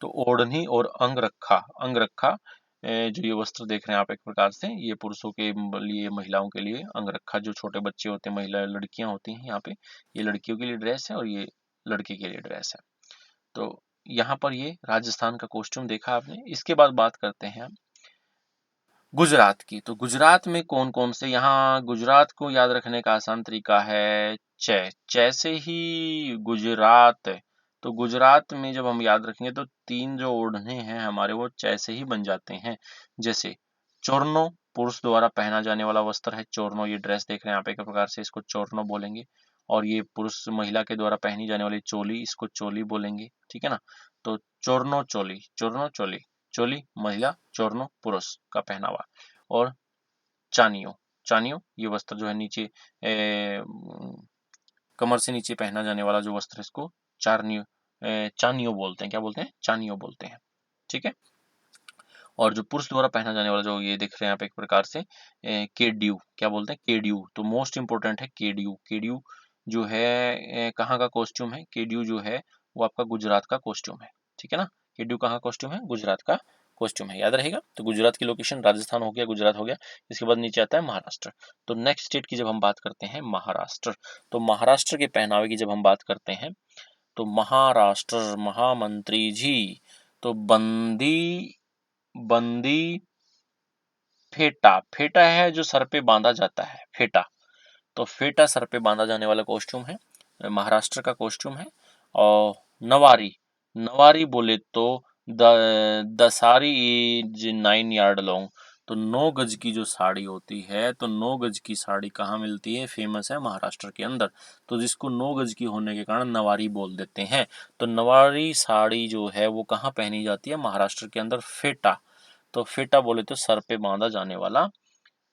तो ओढ़नी और अंगरखा, अंगरखा जो ये वस्त्र देख रहे हैं आप, एक प्रकार से ये पुरुषों के लिए, महिलाओं के लिए अंगरखा, जो छोटे बच्चे होते हैं, महिला लड़कियां होती हैं यहाँ पे, ये लड़कियों के लिए ड्रेस है और ये लड़के के लिए ड्रेस है। तो यहाँ पर ये राजस्थान का कॉस्ट्यूम देखा आपने। इसके बाद बात करते हैं हम गुजरात की। तो गुजरात में कौन कौन से, यहाँ गुजरात को याद रखने का आसान तरीका है च, च से ही गुजरात। तो गुजरात में जब हम याद रखेंगे तो तीन जो ओढ़ने हैं हमारे, वो च से ही बन जाते हैं। जैसे चोरनो, पुरुष द्वारा पहना जाने वाला वस्त्र है चोरनो, ये ड्रेस देख रहे हैं आप, एक प्रकार से इसको चोरनो बोलेंगे। और ये पुरुष महिला के द्वारा पहनी जाने वाली चोली, इसको चोली बोलेंगे, ठीक है ना। तो चोरनो चोली, चोरनो चोली, चोली महिला, चोरनो पुरुष का पहनावा। और चानियो, चानियो ये वस्त्र जो है नीचे कमर से नीचे पहना जाने वाला जो वस्त्र है, इसको चारनियो, चानियो बोलते हैं। क्या बोलते हैं? चानियो बोलते हैं, ठीक है। और जो पुरुष द्वारा पहना जाने वाला जो ये देख रहे हैं आप, एक प्रकार से केड्यू, क्या बोलते हैं? केड्यू। तो मोस्ट इंपोर्टेंट है केड्यू। केड्यू जो है कहाँ का कॉस्ट्यूम है? केड्यू जो है वो आपका गुजरात का कॉस्ट्यूम है, ठीक है ना। केड्यू कहाँ कॉस्ट्यूम है? गुजरात का कॉस्ट्यूम है, याद रहेगा। तो गुजरात की लोकेशन, राजस्थान हो गया, गुजरात हो गया। इसके बाद नीचे आता है महाराष्ट्र। तो नेक्स्ट स्टेट की जब हम बात करते हैं महाराष्ट्र, तो महाराष्ट्र के पहनावे की जब हम बात करते हैं तो महाराष्ट्र, महामंत्री जी, तो बंदी, बंदी फेटा, फेटा है जो सर पे बांधा जाता है, फेटा। तो फेटा सर पे बांधा जाने वाला कॉस्ट्यूम है, महाराष्ट्र का कॉस्ट्यूम है। और नवारी, नवारी बोले तो the sari is 9 yard long. तो 9 गज की जो साड़ी होती है, तो 9 गज की साड़ी कहाँ मिलती है? फेमस है महाराष्ट्र के अंदर। तो जिसको 9 गज की होने के कारण नवारी बोल देते हैं। तो नवारी साड़ी जो है वो कहाँ पहनी जाती है? महाराष्ट्र के अंदर, फेटा। तो फेटा बोले तो सर पे बांधा जाने वाला,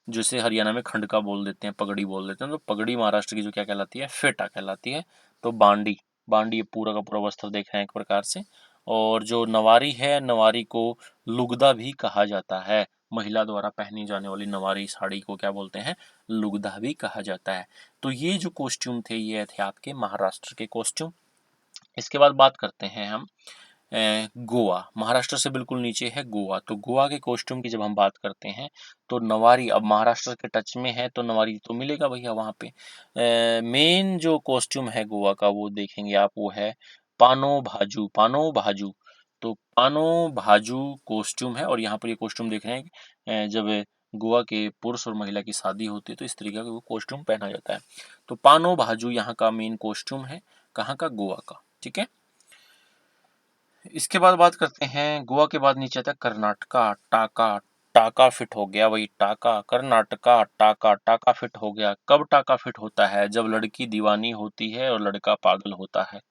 जिसे हरियाणा में खंडका बोल देते हैं, पगड़ी बोल देते हैं। तो पगड़ी महाराष्ट्र की जो क्या कहलाती है? फेटा कहलाती है। तो बांडी, बांडी ये पूरा का पूरा वस्त्र देख रहे हैं एक प्रकार से। और जो नवारी है, नवारी को लुगदा भी कहा जाता है। महिला द्वारा पहनी जाने वाली नवारी साड़ी को क्या बोलते हैं? लुगदा भी कहा जाता है। तो ये जो कॉस्ट्यूम थे, ये थे आपके महाराष्ट्र के कॉस्ट्यूम। इसके बाद बात करते हैं हम गोवा। महाराष्ट्र से बिल्कुल नीचे है गोवा। तो गोवा के कॉस्ट्यूम की जब हम बात करते हैं तो नवारी, अब महाराष्ट्र के टच में है तो नवारी तो मिलेगा भैया वहाँ पे। मेन जो कॉस्ट्यूम है गोवा का वो देखेंगे आप, वो है पानो भाजू, पानो भाजू। तो पानो भाजू कॉस्ट्यूम है। और यहाँ पर ये कॉस्ट्यूम देख रहे हैं जब गोवा के पुरुष और महिला की शादी होती है तो इस तरीके का कॉस्ट्यूम पहना जाता है। तो पानो भाजू यहाँ का मेन कॉस्ट्यूम है, कहाँ का? गोवा का, ठीक है। इसके बाद बात करते हैं गोवा के बाद नीचे आता है कर्नाटका। टाका, टाका फिट हो गया, वही टाका, कर्नाटका, टाका, टाका फिट हो गया। कब टाका फिट होता है? जब लड़की दीवानी होती है और लड़का पागल होता है।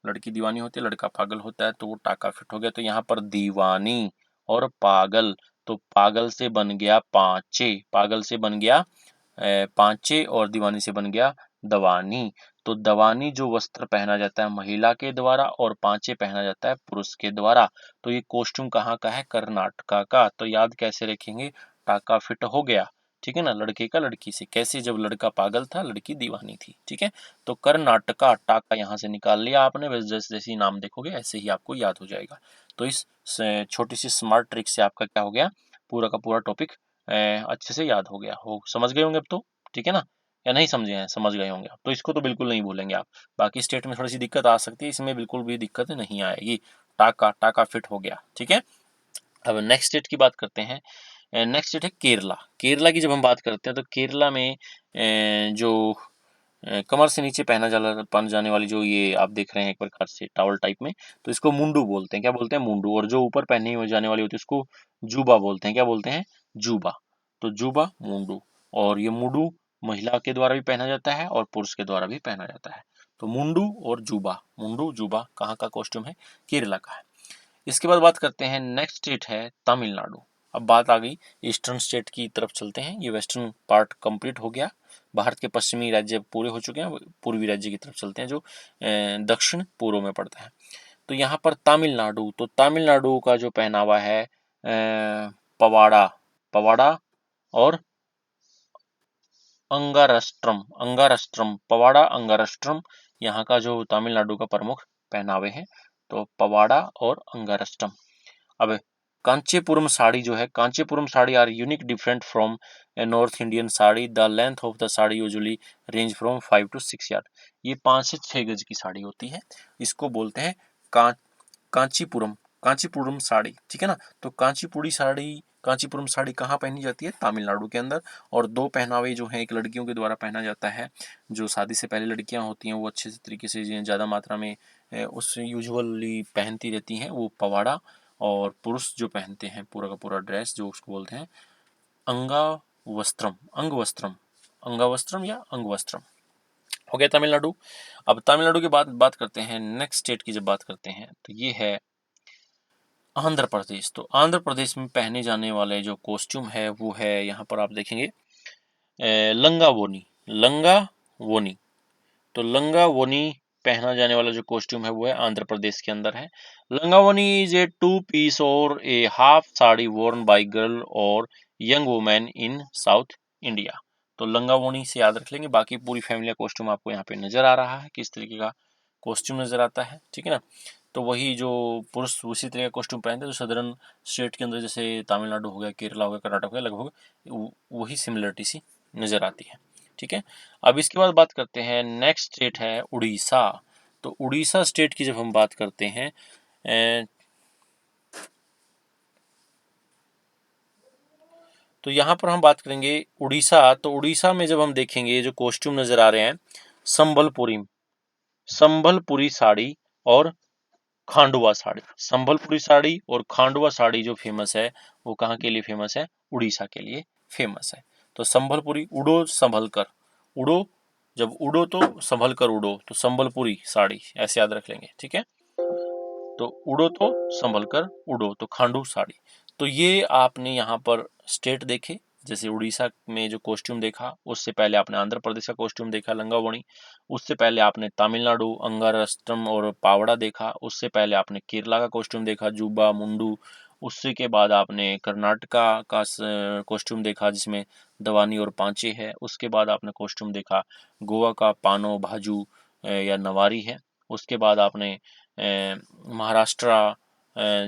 लड़की दीवानी होती है, लड़का पागल होता है, तो वो टाका फिट हो गया। तो यहाँ पर दीवानी और पागल, तो पागल से बन गया पांचे, पागल से बन गया पांचे, और दीवानी से बन गया दवानी। तो दवानी जो वस्त्र पहना जाता है महिला के द्वारा और पांचे पहना जाता है पुरुष के द्वारा। तो ये कॉस्ट्यूम कहाँ का है? कर्नाटका का। तो याद कैसे रखेंगे? टाका फिट हो गया, ठीक है ना, लड़के का लड़की से। कैसे? जब लड़का पागल था लड़की दीवानी थी, ठीक है। तो कर्नाटका, टाका यहाँ से निकाल लिया आपने, बस जैसे जैसे ही नाम देखोगे ऐसे ही आपको याद हो जाएगा। तो इस छोटी सी स्मार्ट ट्रिक से आपका क्या हो गया, पूरा का पूरा टॉपिक अच्छे से याद हो गया हो। समझ गए होंगे अब तो, ठीक है ना, या नहीं समझे हैं? समझ गए होंगे आप तो इसको तो बिल्कुल नहीं भूलेंगे आप। बाकी स्टेट में थोड़ी सी दिक्कत आ सकती है, इसमें बिल्कुल भी दिक्कत नहीं आएगी। टाका, टाका फिट हो गया, ठीक है। अब नेक्स्ट स्टेट की बात करते हैं। नेक्स्ट स्टेट है केरला। केरला की जब हम बात करते हैं तो केरला में जो कमर से नीचे पहन जाने वाली जो ये आप देख रहे हैं एक प्रकार से टॉवल टाइप में, तो इसको मुंडू बोलते हैं। क्या बोलते हैं? मुंडू। और जो ऊपर पहनी हो जाने वाली होती है उसको जूबा बोलते हैं। क्या बोलते हैं? जूबा। तो जूबा, मुंडू। और ये मुंडू महिला के द्वारा भी पहना जाता है और पुरुष के द्वारा भी पहना जाता है। तो मुंडू और जूबा, मुंडू जूबा कहाँ का कॉस्ट्यूम है? केरला का है। इसके बाद बात करते हैं, नेक्स्ट स्टेट है तमिलनाडु। अब बात आ गई ईस्टर्न स्टेट की तरफ चलते हैं। ये वेस्टर्न पार्ट कंप्लीट हो गया, भारत के पश्चिमी राज्य पूरे हो चुके हैं, पूर्वी राज्य की तरफ चलते हैं जो दक्षिण पूर्व में पड़ता है। तो यहाँ पर तमिलनाडु, तो तमिलनाडु का जो पहनावा है पवाड़ा, पवाड़ा और अंगारस्ट्रम, अंगारस्ट्रम, पवाड़ा अंगारस्ट्रम यहाँ का जो तमिलनाडु का प्रमुख पहनावे हैं। तो पवाड़ा और अंगारस्ट्रम। अब कांचीपुरम साड़ी जो है, Kanchipuram sari are unique different from a north Indian sari. The length of the sari usually range from 5 to 6 yard. ये 5 से 6 गज की साड़ी होती है। इसको बोलते हैं का कांचीपुरम, कांचीपुरम साड़ी, ठीक है ना। तो कांचीपुरी साड़ी, कांचीपुरम साड़ी कहाँ पहनी जाती है? तमिलनाडु के अंदर। और दो पहनावे जो हैं, एक लड़कियों के द्वारा पहना जाता है, जो शादी से पहले लड़कियां होती हैं वो अच्छे से तरीके से ज़्यादा मात्रा में उस यूजुअली पहनती रहती हैं, वो पवाड़ा। और पुरुष जो पहनते हैं पूरा का पूरा ड्रेस, जो उसको बोलते हैं अंगा वस्त्रम, अंग वस्त्रम, अंगा वस्त्रम या अंग वस्त्रम। हो गया तमिलनाडु। अब तमिलनाडु के बाद बात करते हैं, नेक्स्ट स्टेट की जब बात करते हैं तो ये है आंध्र प्रदेश। तो आंध्र प्रदेश में पहने जाने वाले जो कॉस्ट्यूम है वो है, यहाँ पर आप देखेंगे लंगा वोनी, लंगा वोनी। तो लंगा वोनी पहना जाने वाला जो कॉस्ट्यूम है वो है आंध्र प्रदेश के अंदर है। Langa voni is a two piece और a half sari worn by girl और young women in South India. तो लंगा वोनी से याद रख लेंगे, बाकी पूरी फैमिली का कॉस्ट्यूम आपको यहाँ पे नजर आ रहा है, किस तरीके का कॉस्ट्यूम नजर आता है, ठीक है ना। तो वही जो पुरुष उसी तरह का कॉस्ट्यूम पहनते हैं, तो सदर्न स्टेट के अंदर जैसे तमिलनाडु हो गया, केरला हो गया, कर्नाटक हो गया, लगभग वही सिमिलरिटी सी नजर आती है, ठीक है। अब इसके बाद बात करते हैं, नेक्स्ट स्टेट है उड़ीसा। तो उड़ीसा स्टेट की जब हम बात करते हैं तो यहाँ पर हम बात करेंगे उड़ीसा। तो उड़ीसा में जब हम देखेंगे जो कॉस्ट्यूम नजर आ रहे हैं, संबलपुरी, संबलपुरी साड़ी और खांडुआ साड़ी। संबलपुरी साड़ी और खांडुआ साड़ी जो फेमस है वो कहाँ के लिए फेमस है? उड़ीसा के लिए फेमस है। तो संबलपुरी, उड़ो संभल कर, उड़ो, जब उड़ो तो संभल कर उड़ो, तो संबलपुरी साड़ी ऐसे याद रख लेंगे, ठीक है। तो उड़ो तो संभल कर उड़ो, तो खांडू साड़ी। तो ये आपने यहाँ पर स्टेट देखे, जैसे उड़ीसा में जो कॉस्ट्यूम देखा, उससे पहले आपने आंध्र प्रदेश का कॉस्ट्यूम देखा लंगा वोणी, उससे पहले आपने तमिलनाडु अंगारस्त्रम और पावड़ा देखा, उससे पहले आपने केरला का कॉस्ट्यूम देखा जुबा मुंडू, उससे के बाद आपने कर्नाटका का कॉस्ट्यूम देखा जिसमें दवानी और पांचे है, उसके बाद आपने कॉस्ट्यूम देखा गोवा का पानो भाजू या नवारी है, उसके बाद आपने महाराष्ट्र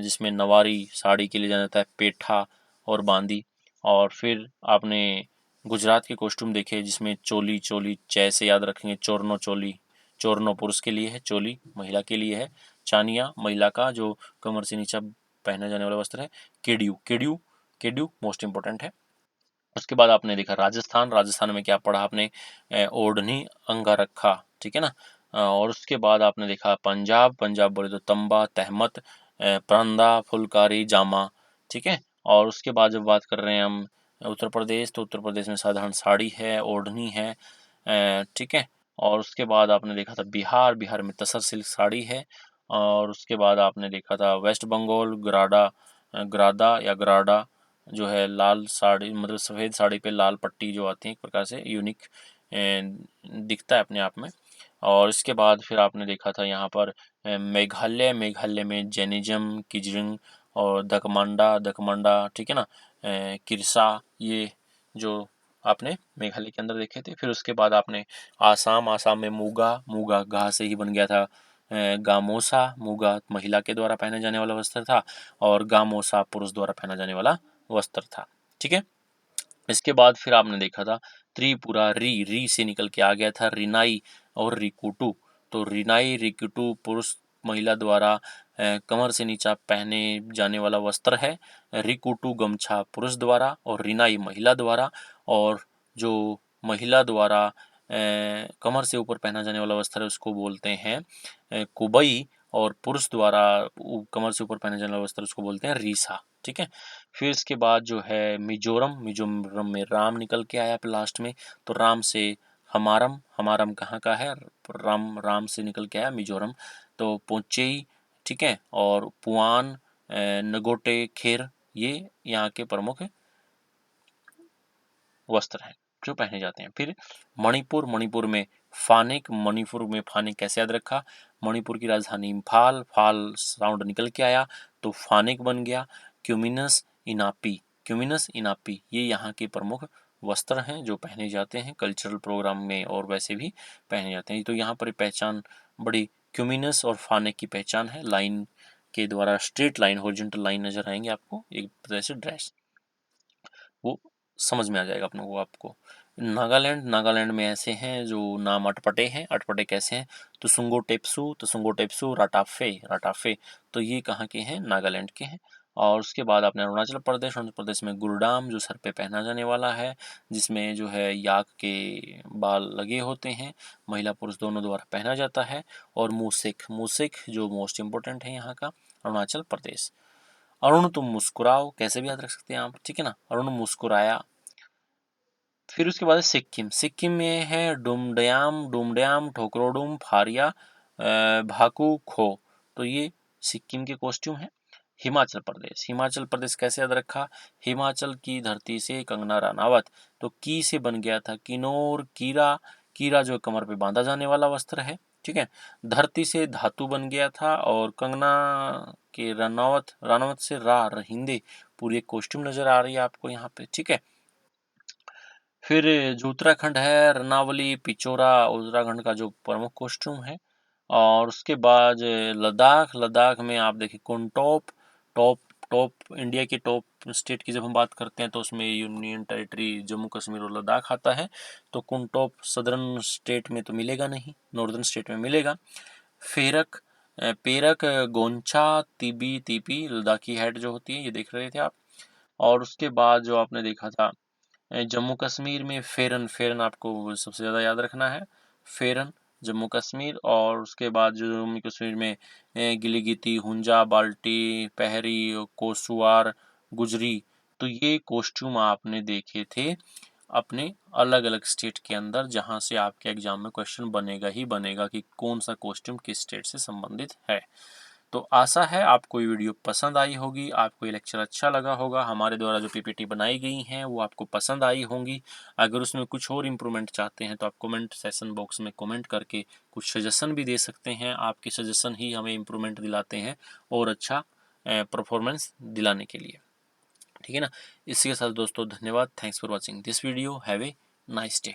जिसमें नवारी साड़ी के लिए जाना जाता है पेठा और बांदी, और फिर आपने गुजरात के कॉस्ट्यूम देखे जिसमें चोली, चोली जैसे याद रखेंगे चोरनो चोली, चोरनो पुरुष के लिए है, चोली महिला के लिए है, चानिया महिला का जो कमर से नीचे पहना जाने वाला वस्त्र है, केडियू, केडियू, केडियू मोस्ट इंपॉर्टेंट है। उसके बाद आपने देखा राजस्थान, राजस्थान में क्या पढ़ा आपने? ओढ़नी अंगारखा, ठीक है ना। और उसके बाद आपने देखा पंजाब, पंजाब बोले तो तंबा तहमत परंदा फुलकारी जामा, ठीक है। और उसके बाद जब बात कर रहे हैं हम उत्तर प्रदेश, तो उत्तर प्रदेश में साधारण साड़ी है, ओढ़नी है, ठीक है। और उसके बाद आपने देखा था बिहार, बिहार में तसर सिल्क साड़ी है। और उसके बाद आपने देखा था वेस्ट बंगाल, ग्राडा, ग्रादा या ग्राडा जो है लाल साड़ी, मतलब सफ़ेद साड़ी पे लाल पट्टी जो आती है एक प्रकार से यूनिक दिखता है अपने आप में। और इसके बाद फिर आपने देखा था यहाँ पर मेघालय, मेघालय में जैनिज्म, किजरिंग और दकमांडा, दकमांडा, ठीक है ना, किरसा, ये जो आपने मेघालय के अंदर देखे थे। फिर उसके बाद आपने आसाम, आसाम में मूगा, मूगा घाह से ही बन गया था। गामोसा, मूगा महिला के द्वारा पहने जाने वाला वस्त्र था और गामोसा पुरुष द्वारा पहना जाने वाला वस्त्र था, ठीक है। इसके बाद फिर आपने देखा था त्रिपुरा, री, री से निकल के आ गया था रिनाई और रिकुटू। तो रिनाई, रिकुटू पुरुष महिला द्वारा कमर से नीचा पहने जाने वाला वस्त्र है। रिकुटू गमछा पुरुष द्वारा और रिनाई महिला द्वारा। और जो महिला द्वारा कमर से ऊपर पहना जाने वाला वस्त्र है उसको बोलते हैं कुबई, और पुरुष द्वारा कमर से ऊपर पहने जाने वाला वस्त्र उसको बोलते हैं रीसा, ठीक है। फिर इसके बाद जो है मिजोरम, मिजोरम में राम निकल के आया लास्ट में। तो राम से हमारम, हमारम कहाँ का है, राम, राम से निकल के आया मिजोरम। तो पोचेई, ठीक है, और पुआन, नगोटे खेर, ये यहाँ के प्रमुख वस्त्र हैं जो पहने जाते हैं। फिर मणिपुर, मणिपुर में फानेक, मणिपुर में फानेक कैसे याद रखा, मणिपुर की राजधानी इम्फाल, फाल साउंड निकल के आया तो फानेक बन गया। क्यूमिनस इनापी, क्यूमिनस इनापी, ये यहाँ के प्रमुख वस्त्र हैं जो पहने जाते हैं कल्चरल प्रोग्राम में और वैसे भी पहने जाते हैं। तो यहाँ पर पहचान बड़ी, क्यूमिनस और फानेक की पहचान है, लाइन के द्वारा स्ट्रेट लाइन, हॉरिजॉन्टल लाइन नजर आएंगे आपको एक तरह से ड्रेस, वो समझ में आ जाएगा अपने को आपको। नागालैंड, नागालैंड में ऐसे हैं जो नाम अटपटे हैं, अटपटे कैसे हैं, तुसुंगो टेप्सू, तुसुंगो टेप्सू, राटाफे, राटाफे, तो ये कहाँ के हैं, नागालैंड के हैं। और उसके बाद आपने अरुणाचल प्रदेश, अरुणाचल प्रदेश में गुरडाम जो सर पे पहना जाने वाला है, जिसमें जो है याक के बाल लगे होते हैं, महिला पुरुष दोनों द्वारा पहना जाता है। और मूसिक, मूसिक जो मोस्ट इम्पोर्टेंट है यहाँ का, अरुणाचल प्रदेश। अरुण तुम मुस्कुराओ कैसे भी याद रख सकते हैं आप, ठीक है ना, अरुण मुस्कुराया। फिर उसके बाद है सिक्किम, सिक्किम में है डुमडयाम, डुमडयाम, ठोकरोडुम, फारिया, भाकू खो, तो ये सिक्किम के कॉस्ट्यूम है। हिमाचल प्रदेश, हिमाचल प्रदेश कैसे याद रखा, हिमाचल की धरती से कंगना रनावत, तो की से बन गया था किन्नौर, कीरा, कीरा जो कमर पे बांधा जाने वाला वस्त्र है, ठीक है। धरती से धातु बन गया था और कंगना के रनावत, रनावत से रा, रहिंदे, पूरी एक कॉस्ट्यूम नजर आ रही है आपको यहाँ पे, ठीक है। फिर जो उत्तराखंड है, रनावली, पिचोरा उत्तराखंड का जो प्रमुख कॉस्ट्यूम है। और उसके बाद लद्दाख, लद्दाख में आप देखिए कुनटॉप, टॉप, टॉप इंडिया की टॉप स्टेट की जब हम बात करते हैं तो उसमें यूनियन टेरिटरी जम्मू कश्मीर और लद्दाख आता है। तो कुनटॉप सदर्न स्टेट में तो मिलेगा नहीं, नॉर्दर्न स्टेट में मिलेगा। फेरक, पेरक, गोंछा, तिबी, तिपी लद्दाखी हैट जो होती है, ये देख रहे थे आप। और उसके बाद जो आपने देखा था जम्मू कश्मीर में फेरन, फेरन आपको सबसे ज़्यादा याद रखना है, फेरन जम्मू कश्मीर। और उसके बाद जो जम्मू कश्मीर में गिलीगिती, हुंजा, बाल्टी, पहरी, कोसुआर, गुजरी, तो ये कॉस्ट्यूम आपने देखे थे अपने अलग अलग स्टेट के अंदर, जहां से आपके एग्जाम में क्वेश्चन बनेगा ही बनेगा कि कौन सा कॉस्ट्यूम किस स्टेट से संबंधित है। तो आशा है आपको ये वीडियो पसंद आई होगी, आपको ये लेक्चर अच्छा लगा होगा, हमारे द्वारा जो पीपीटी बनाई गई हैं वो आपको पसंद आई होंगी। अगर उसमें कुछ और इम्प्रूवमेंट चाहते हैं तो आप कमेंट सेशन बॉक्स में कमेंट करके कुछ सजेशन भी दे सकते हैं, आपके सजेशन ही हमें इम्प्रूवमेंट दिलाते हैं और अच्छा परफॉर्मेंस दिलाने के लिए, ठीक है ना। इसी के साथ दोस्तों धन्यवाद, thanks for watching this video, have a nice day.